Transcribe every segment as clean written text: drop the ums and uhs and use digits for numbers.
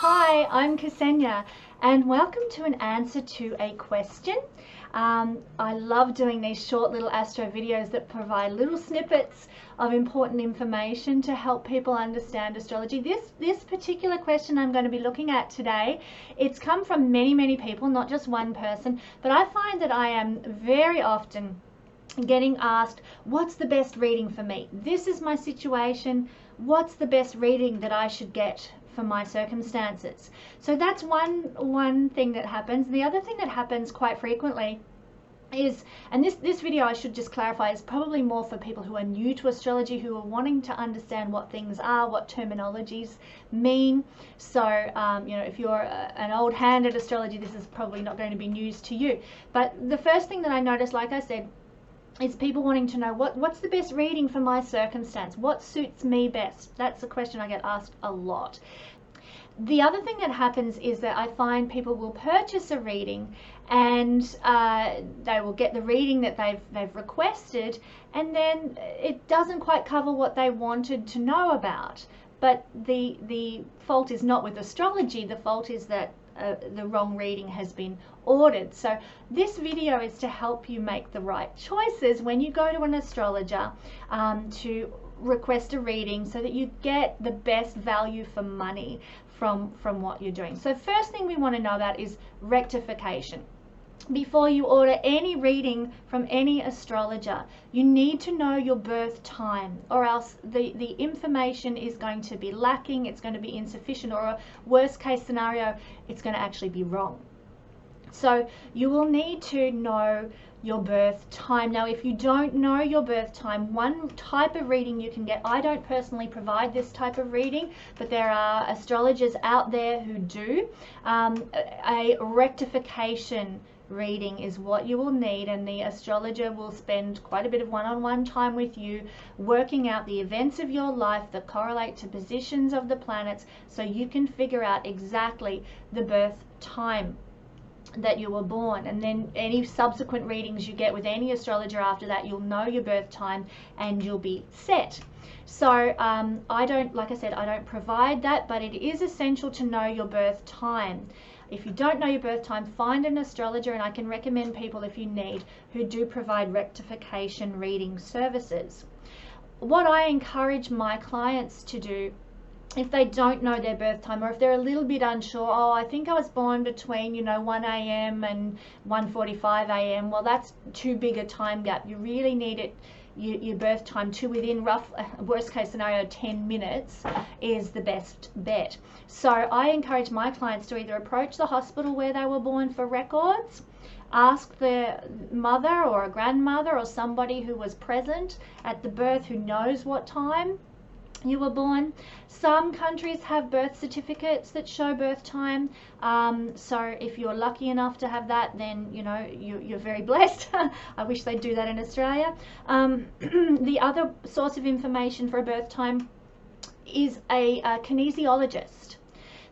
Hi, I'm Kesenya and welcome to an answer to a question. I love doing these short little astro videos that provide little snippets of important information to help people understand astrology. This particular question I'm going to be looking at today, it's come from many people, not just one person, but I find that I am very often getting asked, what's the best reading for me? This is my situation. What's the best reading that I should get for my circumstances? So that's one thing that happens. The other thing that happens quite frequently is, and this video I should just clarify, is probably more for people who are new to astrology, who are wanting to understand what things are, what terminologies mean. So if you're an old hand at astrology, this is probably not going to be news to you. But the first thing that I noticed, like I said, is people wanting to know what's the best reading for my circumstance, what suits me best. That's a question I get asked a lot. The other thing that happens is that I find people will purchase a reading and they will get the reading that they've requested, and then it doesn't quite cover what they wanted to know about. But the fault is not with astrology, the fault is that the wrong reading has been ordered. So this video is to help you make the right choices when you go to an astrologer to request a reading, so that you get the best value for money from what you're doing. So first thing we want to know about is rectification. Before you order any reading from any astrologer, you need to know your birth time, or else the information is going to be lacking, it's going to be insufficient, or a worst case scenario, it's going to actually be wrong. So you will need to know your birth time. Now, if you don't know your birth time, one type of reading you can get, I don't personally provide this type of reading, but there are astrologers out there who do. A rectification reading is what you will need, and the astrologer will spend quite a bit of one-on-one time with you, working out the events of your life that correlate to positions of the planets, so you can figure out exactly the birth time that you were born. And then any subsequent readings you get with any astrologer after that, you'll know your birth time and you'll be set. So I don't, like I said, I don't provide that, but it is essential to know your birth time. If you don't know your birth time, find an astrologer, and I can recommend people, if you need, who do provide rectification reading services. What I encourage my clients to do, if they don't know their birth time, or if they're a little bit unsure, oh, I think I was born between 1 a.m. and 1:45 a.m. Well, that's too big a time gap. You really need it, your birth time, to within worst case scenario 10 minutes is the best bet. So I encourage my clients to either approach the hospital where they were born for records, ask the mother or a grandmother or somebody who was present at the birth who knows what time you were born. Some countries have birth certificates that show birth time, so if you're lucky enough to have that, then you're very blessed. I wish they'd do that in Australia. The other source of information for a birth time is a kinesiologist.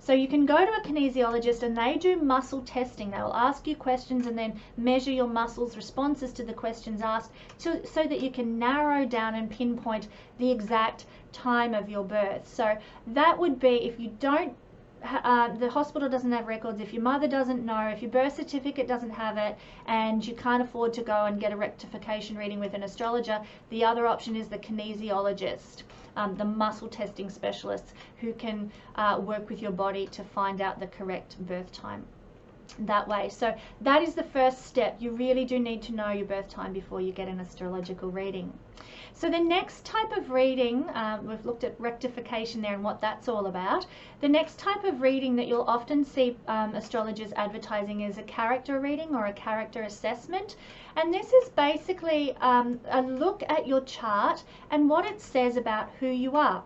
So you can go to a kinesiologist and they do muscle testing. They will ask you questions and then measure your muscles' responses to the questions asked, so that you can narrow down and pinpoint the exact time of your birth. So that would be, if you don't, the hospital doesn't have records, if your mother doesn't know, if your birth certificate doesn't have it, and you can't afford to go and get a rectification reading with an astrologer, the other option is the kinesiologist. The muscle testing specialists who can work with your body to find out the correct birth time that way. So that is the first step. You really do need to know your birth time before you get an astrological reading. So the next type of reading, we've looked at rectification there and what that's all about. The next type of reading that you'll often see astrologers advertising is a character reading or a character assessment. And this is basically a look at your chart and what it says about who you are.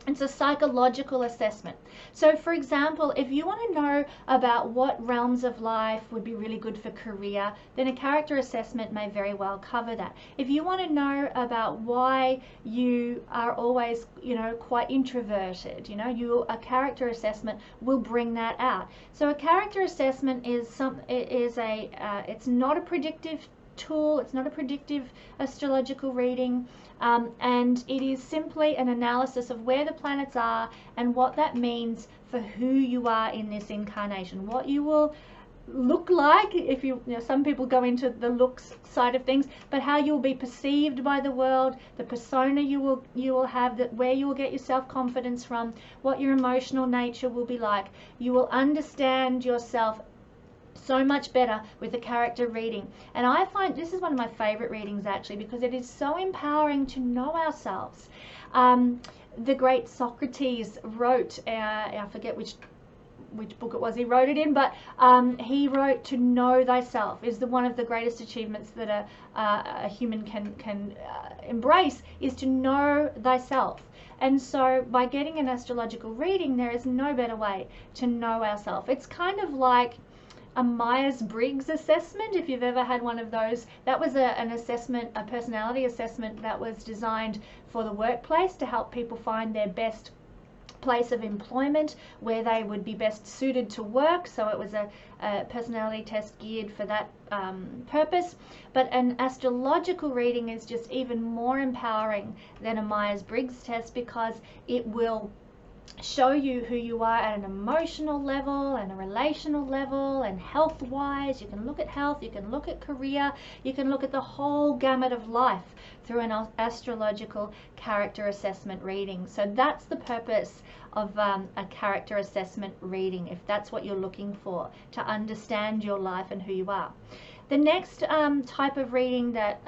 It's a psychological assessment. So for example, if you want to know about what realms of life would be really good for career, then a character assessment may very well cover that. If you want to know about why you are always, quite introverted, a character assessment will bring that out. So a character assessment is it's not a predictive tool, it's not a predictive astrological reading. And it is simply an analysis of where the planets are and what that means for who you are in this incarnation, what you will look like. If you know, some people go into the looks side of things, but how you'll be perceived by the world, the persona you will have, that where you will get your self-confidence from, what your emotional nature will be like. You will understand yourself so much better with a character reading. And I find this is one of my favorite readings, actually, because it is so empowering to know ourselves. The great Socrates wrote, I forget which book it was he wrote it in, but he wrote, to know thyself is one of the greatest achievements that a human can embrace, is to know thyself. And so by getting an astrological reading, there is no better way to know ourselves. It's kind of like a Myers-Briggs assessment, if you've ever had one of those. That was an assessment, a personality assessment that was designed for the workplace to help people find their best place of employment, where they would be best suited to work. So it was a personality test geared for that purpose. But an astrological reading is just even more empowering than a Myers-Briggs test, because it will show you who you are at an emotional level and a relational level and health-wise. You can look at health, you can look at career, you can look at the whole gamut of life through an astrological character assessment reading. So that's the purpose of a character assessment reading, if that's what you're looking for, to understand your life and who you are. The next type of reading that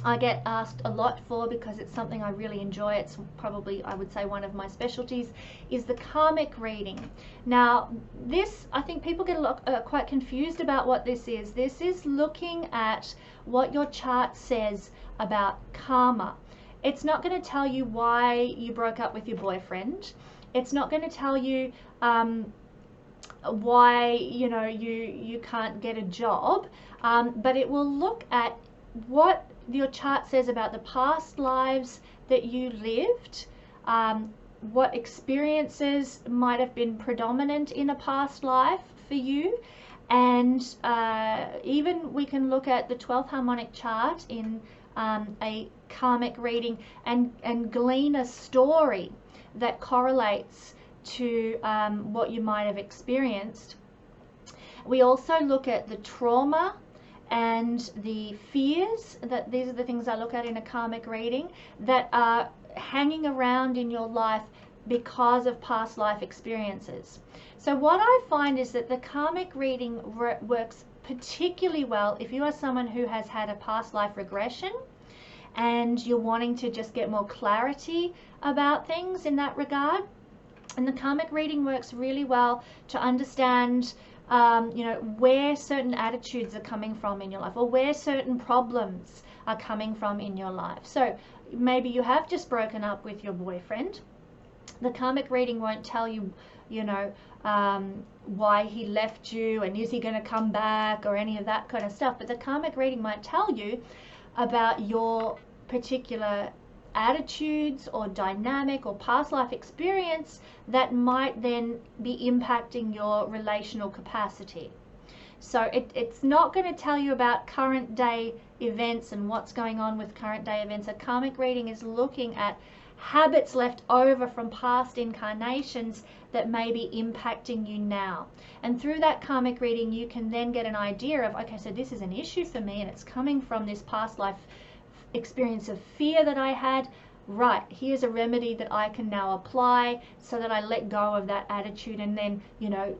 I get asked a lot for, because it's something I really enjoy, it's probably, I would say, one of my specialties, is the karmic reading. Now this, I think people get a lot quite confused about what this is. This is looking at what your chart says about karma. It's not going to tell you why you broke up with your boyfriend. It's not going to tell you why you can't get a job, but it will look at what your chart says about the past lives that you lived, what experiences might have been predominant in a past life for you, and even we can look at the 12th harmonic chart in a karmic reading and glean a story that correlates to what you might have experienced. We also look at the trauma and the fears. That these are the things I look at in a karmic reading that are hanging around in your life because of past life experiences. So what I find is that the karmic reading works particularly well if you are someone who has had a past life regression and you're wanting to just get more clarity about things in that regard. And the karmic reading works really well to understand where certain attitudes are coming from in your life, or where certain problems are coming from in your life. So maybe you have just broken up with your boyfriend. The karmic reading won't tell you, why he left you and is he going to come back or any of that kind of stuff. But the karmic reading might tell you about your particular attitudes or dynamic or past life experience that might then be impacting your relational capacity. So it's not going to tell you about current day events and what's going on with current day events. A karmic reading is looking at habits left over from past incarnations that may be impacting you now. And through that karmic reading, you can then get an idea of, okay, so this is an issue for me and it's coming from this past life experience of fear that I had. Right, here's a remedy that I can now apply so that I let go of that attitude, and then,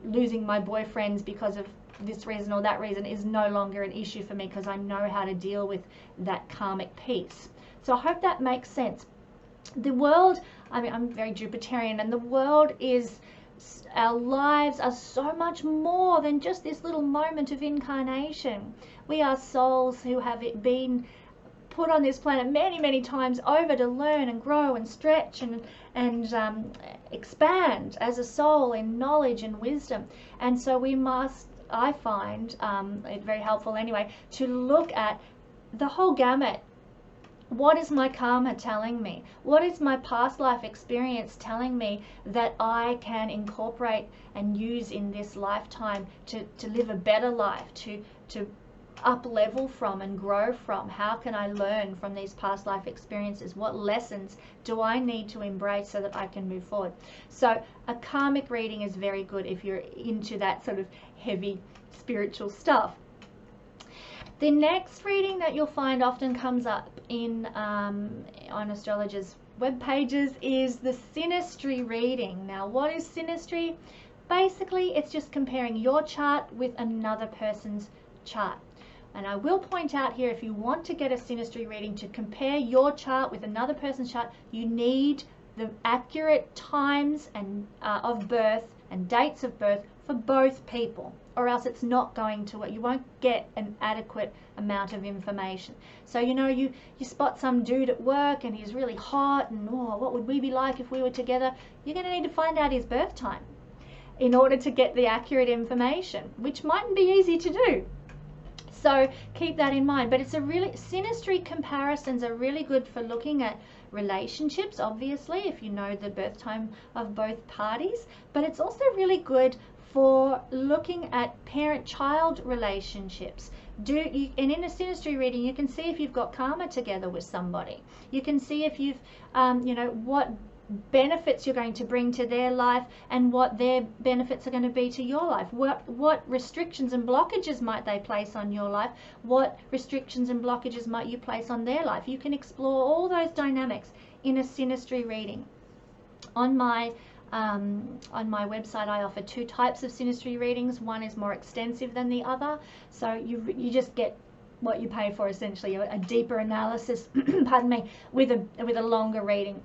losing my boyfriends because of this reason or that reason is no longer an issue for me because I know how to deal with that karmic piece. So I hope that makes sense. The world, I'm very Jupiterian, and the world is, our lives are so much more than just this little moment of incarnation. We are souls who have been put on this planet many, many times over to learn and grow and stretch and expand as a soul in knowledge and wisdom. And so we must, I find it very helpful anyway, to look at the whole gamut. What is my karma telling me? What is my past life experience telling me that I can incorporate and use in this lifetime to live a better life, to up level from and grow from? How can I learn from these past life experiences? What lessons do I need to embrace so that I can move forward? So a karmic reading is very good if you're into that sort of heavy spiritual stuff. The next reading that you'll find often comes up in on astrologers' web pages is the Synastry Reading. Now, what is Synastry? Basically, it's just comparing your chart with another person's chart. And I will point out here, if you want to get a Synastry reading to compare your chart with another person's chart, you need the accurate times and of birth and dates of birth for both people, or else it's not going to work. You won't get an adequate amount of information. So, you know, you spot some dude at work and he's really hot and, oh, what would we be like if we were together? You're going to need to find out his birth time in order to get the accurate information, which mightn't be easy to do. So keep that in mind. But it's a really, Synastry comparisons are really good for looking at relationships, obviously, if you know the birth time of both parties. But it's also really good for looking at parent-child relationships. And in a Synastry reading, you can see if you've got karma together with somebody. You can see if you've, you know, what benefits you're going to bring to their life and what their benefits are going to be to your life. What restrictions and blockages might they place on your life? What restrictions and blockages might you place on their life? You can explore all those dynamics in a Synastry reading. On my website, I offer two types of Synastry readings. One is more extensive than the other, so you just get what you pay for, essentially, a deeper analysis pardon me, with a longer reading.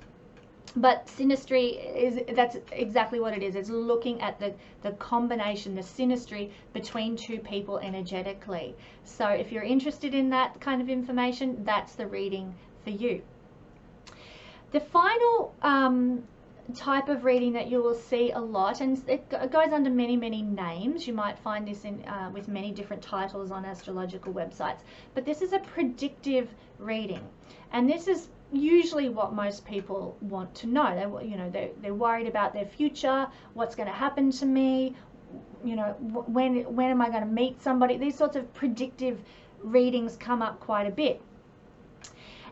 But Synastry that's exactly what it is. It's looking at the combination, the synastry between two people energetically. So if you're interested in that kind of information, that's the reading for you. The final type of reading that you will see a lot, and it goes under many names. You might find this in with many different titles on astrological websites, but this is a predictive reading, and this is usually what most people want to know. They're worried about their future, what's going to happen to me, you know, when am I going to meet somebody. These sorts of predictive readings come up quite a bit.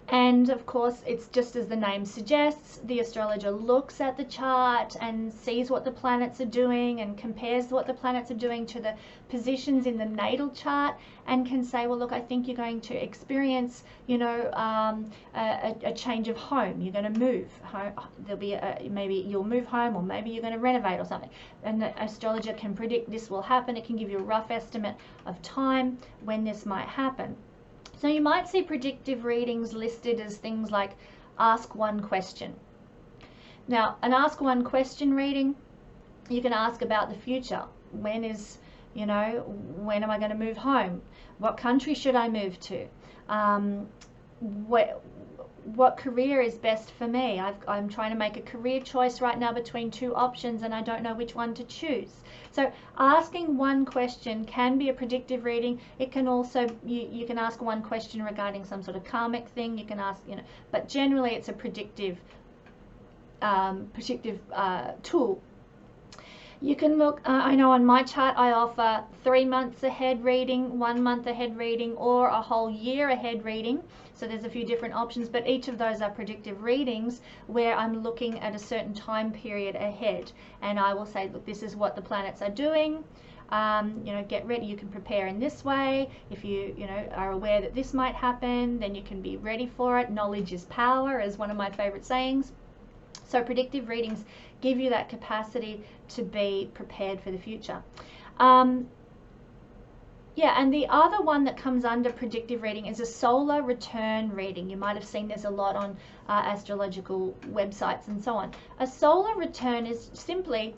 And of course, it's just as the name suggests, the astrologer looks at the chart and sees what the planets are doing and compares what the planets are doing to the positions in the natal chart, and can say, well, look, I think you're going to experience, you know, a change of home. You're going to move home. There'll be maybe you'll move home, or maybe you're going to renovate or something. And the astrologer can predict this will happen. It can give you a rough estimate of time when this might happen. So you might see predictive readings listed as things like ask one question. Now, an ask one question reading, you can ask about the future. When am I going to move home? What country should I move to? What career is best for me? I'm trying to make a career choice right now between two options and I don't know which one to choose. So asking one question can be a predictive reading. It can also, you can ask one question regarding some sort of karmic thing. You can ask, you know, but generally it's a predictive tool. You can look, I know on my chart I offer 3 months ahead reading, 1 month ahead reading, or a whole year ahead reading. So there's a few different options, but each of those are predictive readings where I'm looking at a certain time period ahead. And I will say, look, this is what the planets are doing. You know, get ready. You can prepare in this way. If you are aware that this might happen, then you can be ready for it. Knowledge is power, is one of my favorite sayings. So predictive readings give you that capacity to be prepared for the future. Yeah, and the other one that comes under predictive reading is a solar return reading. You might have seen this a lot on astrological websites and so on. A solar return is simply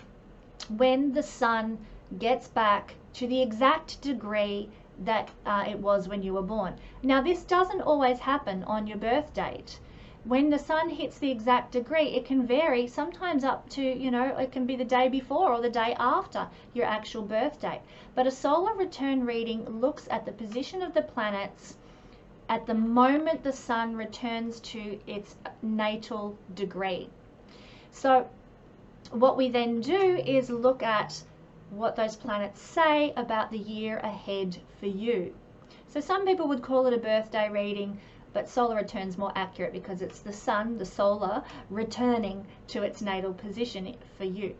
when the sun gets back to the exact degree that it was when you were born. Now, this doesn't always happen on your birth date. When the sun hits the exact degree, it can vary, sometimes up to, you know, it can be the day before or the day after your actual birth date. But a solar return reading looks at the position of the planets at the moment the sun returns to its natal degree. So what we then do is look at what those planets say about the year ahead for you. So some people would call it a birthday reading, but solar return's more accurate because it's the sun, the solar, returning to its natal position for you.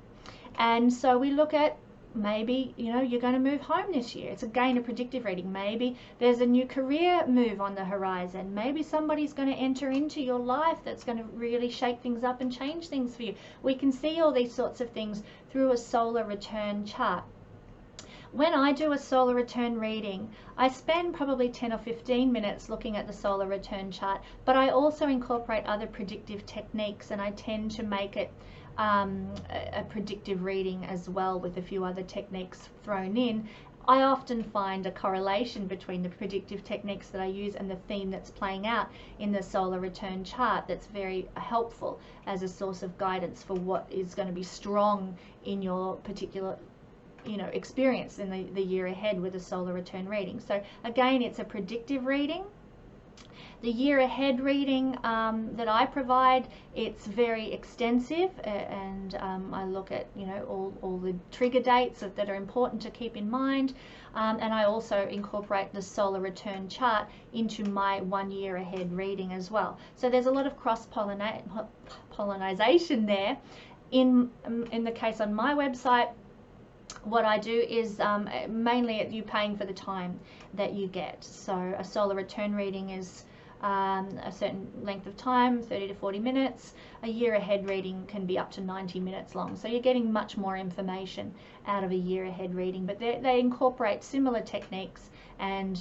And so we look at, maybe, you know, you're going to move home this year. It's again a predictive reading. Maybe there's a new career move on the horizon. Maybe somebody's going to enter into your life that's going to really shake things up and change things for you. We can see all these sorts of things through a solar return chart. When I do a solar return reading, I spend probably 10 or 15 minutes looking at the solar return chart, but I also incorporate other predictive techniques, and I tend to make it a predictive reading as well, with a few other techniques thrown in. I often find a correlation between the predictive techniques that I use and the theme that's playing out in the solar return chart that's very helpful as a source of guidance for what is going to be strong in your particular, you know, experience in the year ahead with a solar return reading. So again, it's a predictive reading. The year ahead reading that I provide, it's very extensive, and I look at, you know, all the trigger dates that are important to keep in mind, and I also incorporate the solar return chart into my 1 year ahead reading as well. So there's a lot of cross-pollination there. In the case on my website, what I do is mainly you paying for the time that you get. So a solar return reading is a certain length of time, 30 to 40 minutes. A year ahead reading can be up to 90 minutes long. So you're getting much more information out of a year ahead reading, but they incorporate similar techniques, and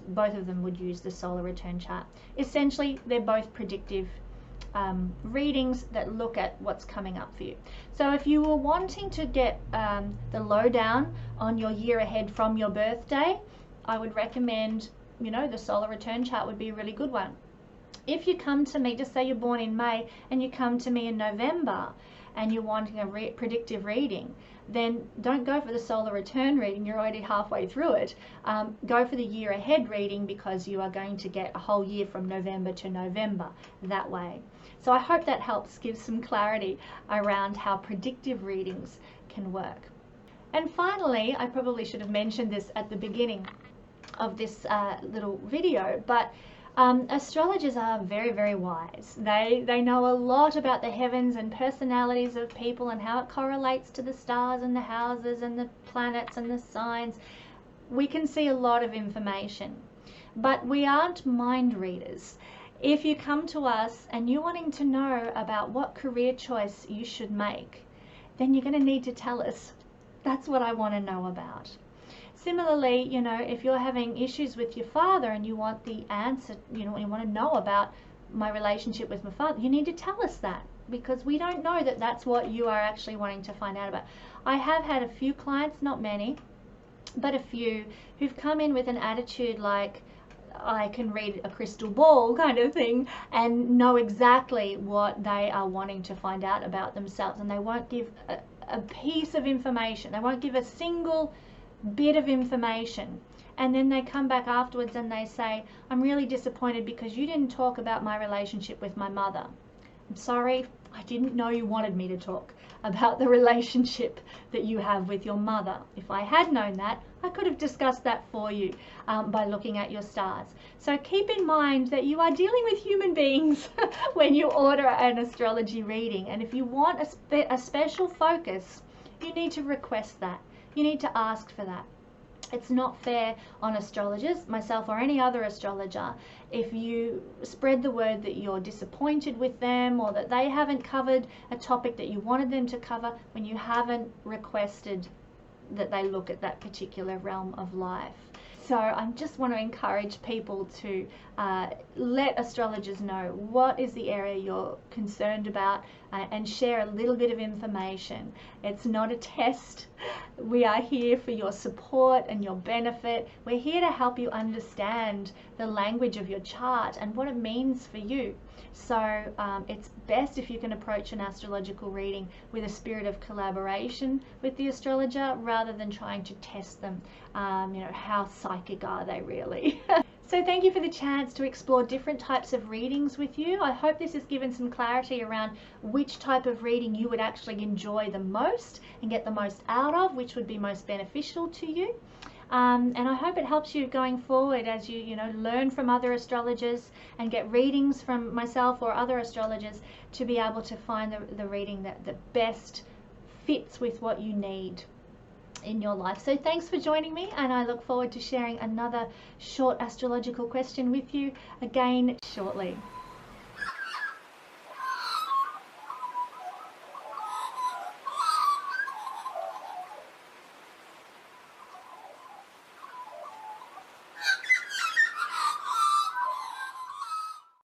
both of them would use the solar return chart. Essentially, they're both predictive readings that look at what's coming up for you. So if you were wanting to get the lowdown on your year ahead from your birthday, I would recommend, you know, the solar return chart would be a really good one. If you come to me, just say you're born in May and you come to me in November and you're wanting a predictive reading, then don't go for the solar return reading. You're already halfway through it. Go for the year ahead reading, because you are going to get a whole year from November to November that way. So I hope that helps give some clarity around how predictive readings can work. And finally, I probably should have mentioned this at the beginning of this little video, but astrologers are very, very wise. They know a lot about the heavens and personalities of people and how it correlates to the stars and the houses and the planets and the signs. We can see a lot of information, but we aren't mind readers. If you come to us and you're wanting to know about what career choice you should make, then you're going to need to tell us, that's what I want to know about. Similarly, you know, if you're having issues with your father and you want the answer, you know, you want to know about my relationship with my father, you need to tell us that, because we don't know that that's what you are actually wanting to find out about. I have had a few clients, not many, but a few, who've come in with an attitude like, I can read a crystal ball kind of thing, and know exactly what they are wanting to find out about themselves, and they won't give a piece of information. They won't give a single bit of information, and then they come back afterwards and they say, I'm really disappointed because you didn't talk about my relationship with my mother. I'm sorry, I didn't know you wanted me to talk about the relationship that you have with your mother. If I had known that, I could have discussed that for you by looking at your stars. So keep in mind that you are dealing with human beings when you order an astrology reading, and if you want a special focus, you need to request that. You need to ask for that. It's not fair on astrologers, myself or any other astrologer, if you spread the word that you're disappointed with them or that they haven't covered a topic that you wanted them to cover when you haven't requested that they look at that particular realm of life. So I just want to encourage people to let astrologers know what is the area you're concerned about, and share a little bit of information. It's not a test. We are here for your support and your benefit. We're here to help you understand the language of your chart and what it means for you. So it's best if you can approach an astrological reading with a spirit of collaboration with the astrologer, rather than trying to test them. You know, how psychic are they really? So thank you for the chance to explore different types of readings with you. I hope this has given some clarity around which type of reading you would actually enjoy the most and get the most out of, which would be most beneficial to you. And I hope it helps you going forward as you learn from other astrologers and get readings from myself or other astrologers to be able to find the reading that best fits with what you need in your life. So thanks for joining me, and I look forward to sharing another short astrological question with you again shortly.